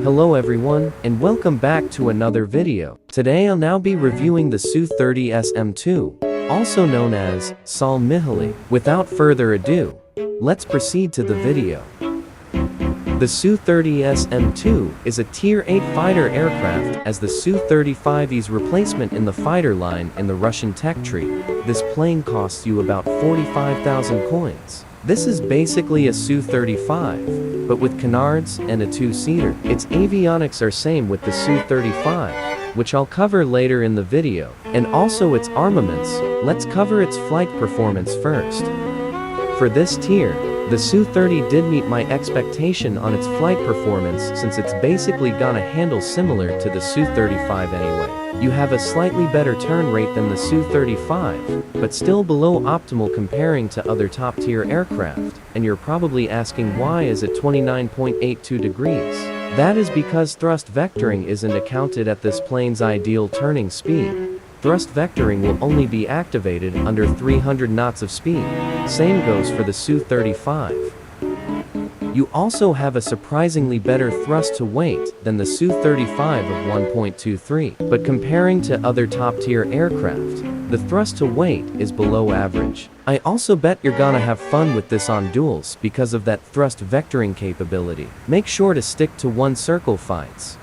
Hello everyone, and welcome back to another video. Today I'll now be reviewing the Su-30SM2, also known as Mihaly. Without further ado, let's proceed to the video. The Su-30SM2 is a Tier 8 fighter aircraft as the Su-35's replacement in the fighter line in the Russian tech tree. This plane costs you about 45,000 coins. This is basically a Su-35, but with canards and a two-seater. Its avionics are same with the Su-35, which I'll cover later in the video, and also its armaments. Let's cover its flight performance first. For this tier, the Su-30 did meet my expectation on its flight performance since it's basically got a handle similar to the Su-35 anyway. You have a slightly better turn rate than the Su-35, but still below optimal comparing to other top-tier aircraft, and you're probably asking why is it 29.82 degrees? That is because thrust vectoring isn't accounted at this plane's ideal turning speed. Thrust vectoring will only be activated under 300 knots of speed. Same goes for the Su-35. You also have a surprisingly better thrust to weight than the Su-35 of 1.23, but comparing to other top-tier aircraft, the thrust to weight is below average. I also bet you're gonna have fun with this on duels because of that thrust vectoring capability. Make sure to stick to one circle fights.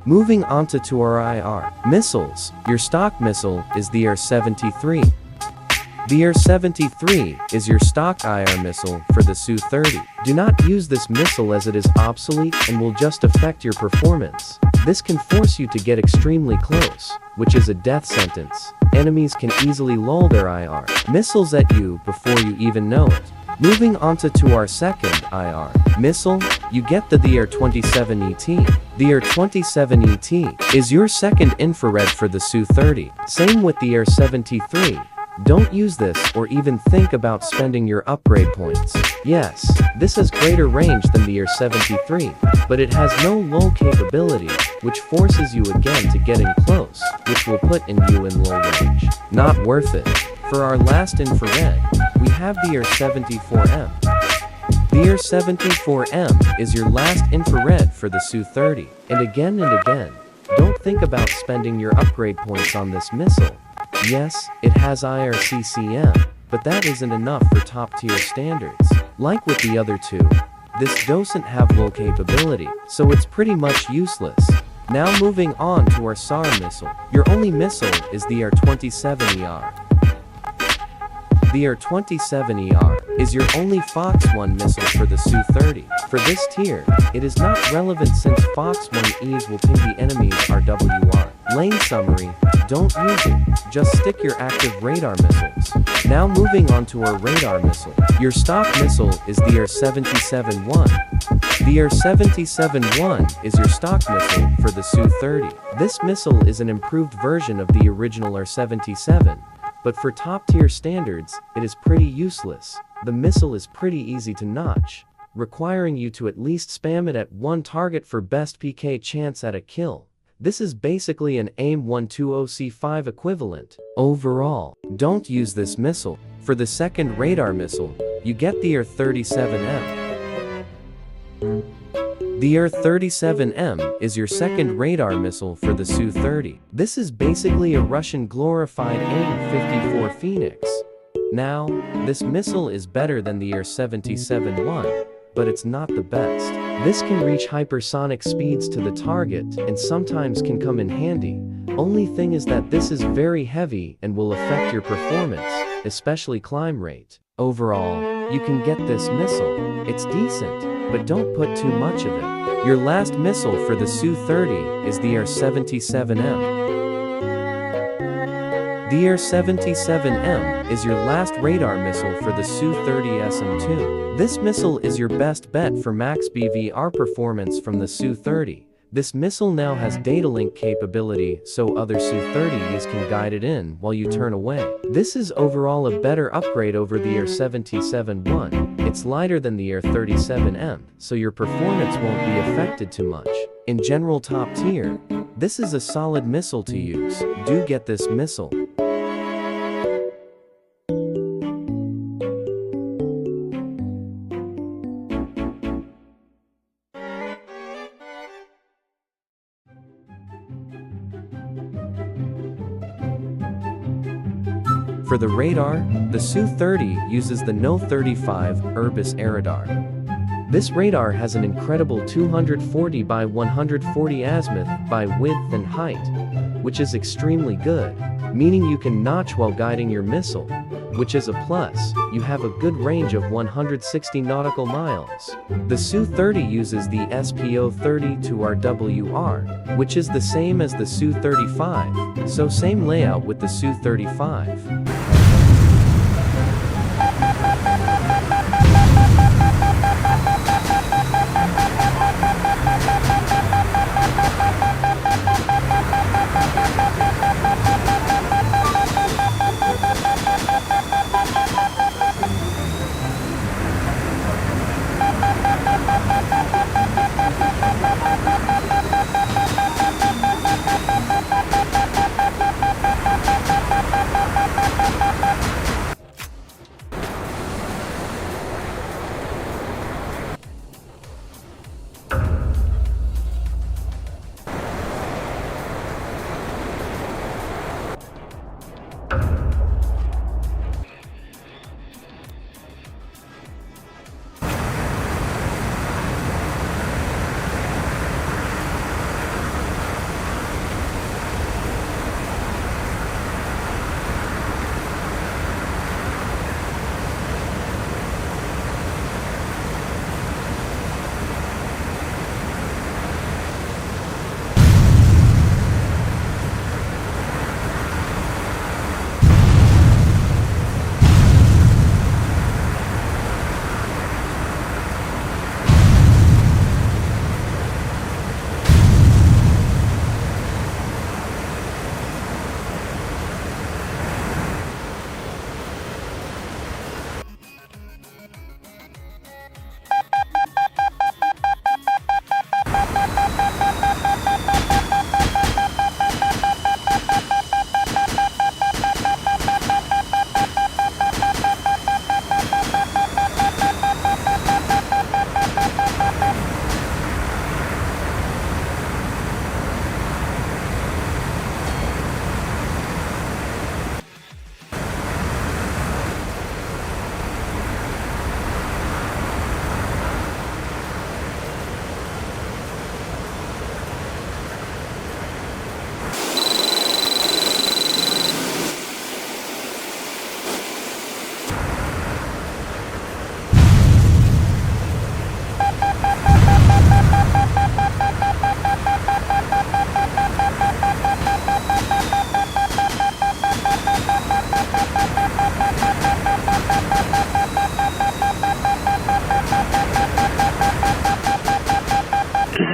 Moving on to our IR missiles, your stock missile is the AR-73. The AR-73 is your stock IR missile for the Su-30. Do not use this missile as it is obsolete and will just affect your performance. This can force you to get extremely close, which is a death sentence. Enemies can easily lull their IR missiles at you before you even know it. Moving on to our second IR missile, you get the AR-27ET. The AR-27ET is your second infrared for the Su-30. Same with the AR-73. Don't use this or even think about spending your upgrade points. Yes, this has greater range than the AR-73, but it has no lull capability, which forces you again to get in close, which will put you in low range. Not worth it. For our last infrared, we have the AR-74M. The AR-74M is your last infrared for the Su-30. And again, don't think about spending your upgrade points on this missile. Yes, it has IRCCM, but that isn't enough for top-tier standards. Like with the other two, this doesn't have low capability, so it's pretty much useless. Now moving on to our SAR missile. Your only missile is the AR-27ER. The AR-27ER is your only Fox 1 missile for the Su-30. For this tier, it is not relevant since Fox 1Es will ping the enemy's RWR. Lane summary, don't use it, just stick your active radar missiles. Now moving on to our radar missile. Your stock missile is the AR-77-1. The AR-77-1 is your stock missile for the Su-30. This missile is an improved version of the original AR-77. But for top-tier standards, it is pretty useless. The missile is pretty easy to notch, requiring you to at least spam it at one target for best PK chance at a kill. This is basically an AIM-120C5 equivalent. Overall, don't use this missile. For the second radar missile, you get the AR-37M. The Su-30SM is your second radar missile for the Su-30. This is basically a Russian glorified AIM-54 Phoenix. Now, this missile is better than the Su-30SM1, but it's not the best. This can reach hypersonic speeds to the target and sometimes can come in handy. Only thing is that this is very heavy and will affect your performance, especially climb rate. Overall, you can get this missile. It's decent, but don't put too much of it. Your last missile for the Su-30 is the Su-30SM. The Su-30SM is your last radar missile for the Su-30SM2. This missile is your best bet for max BVR performance from the Su-30. This missile now has data link capability, so other Su-30s can guide it in while you turn away. This is overall a better upgrade over the Su-30SM1. It's lighter than the Su-30SM, so your performance won't be affected too much. In general top tier, this is a solid missile to use. Do get this missile. For the radar, the Su-30 uses the No-35 Urbis Aerodar. This radar has an incredible 240 by 140 azimuth by width and height, which is extremely good, meaning you can notch while guiding your missile, which is a plus. You have a good range of 160 nautical miles. The Su-30 uses the SPO-32RWR, which is the same as the Su-35, so same layout with the Su-35.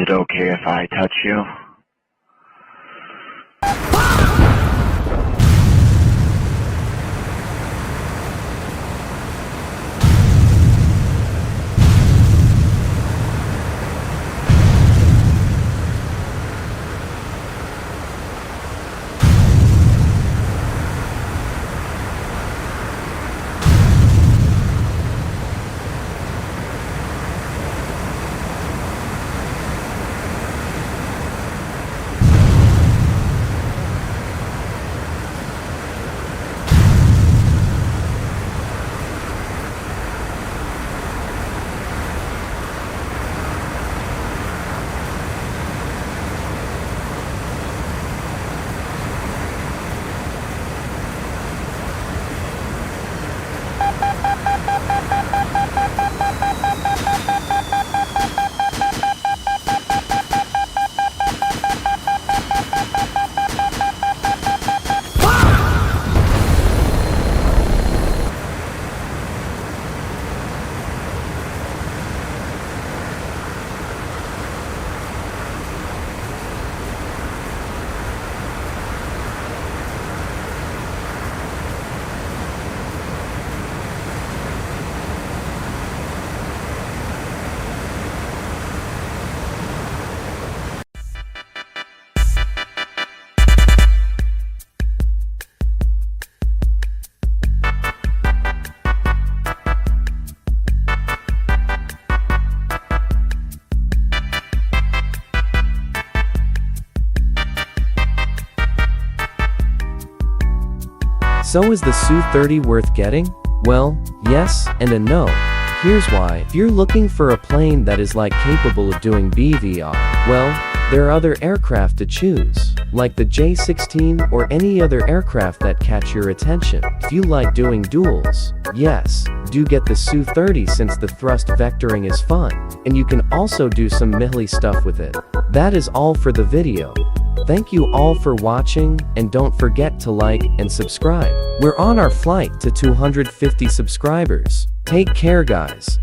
it okay if I touch you? So is the Su-30 worth getting? Well, yes and a no. Here's why. If you're looking for a plane that is capable of doing BVR, well, there are other aircraft to choose, like the J-16 or any other aircraft that catch your attention. If you like doing duels, yes, do get the Su-30 since the thrust vectoring is fun, and you can also do some Mihaly stuff with it. That is all for the video. Thank you all for watching, and don't forget to like and subscribe. We're on our flight to 250 subscribers. Take care, guys.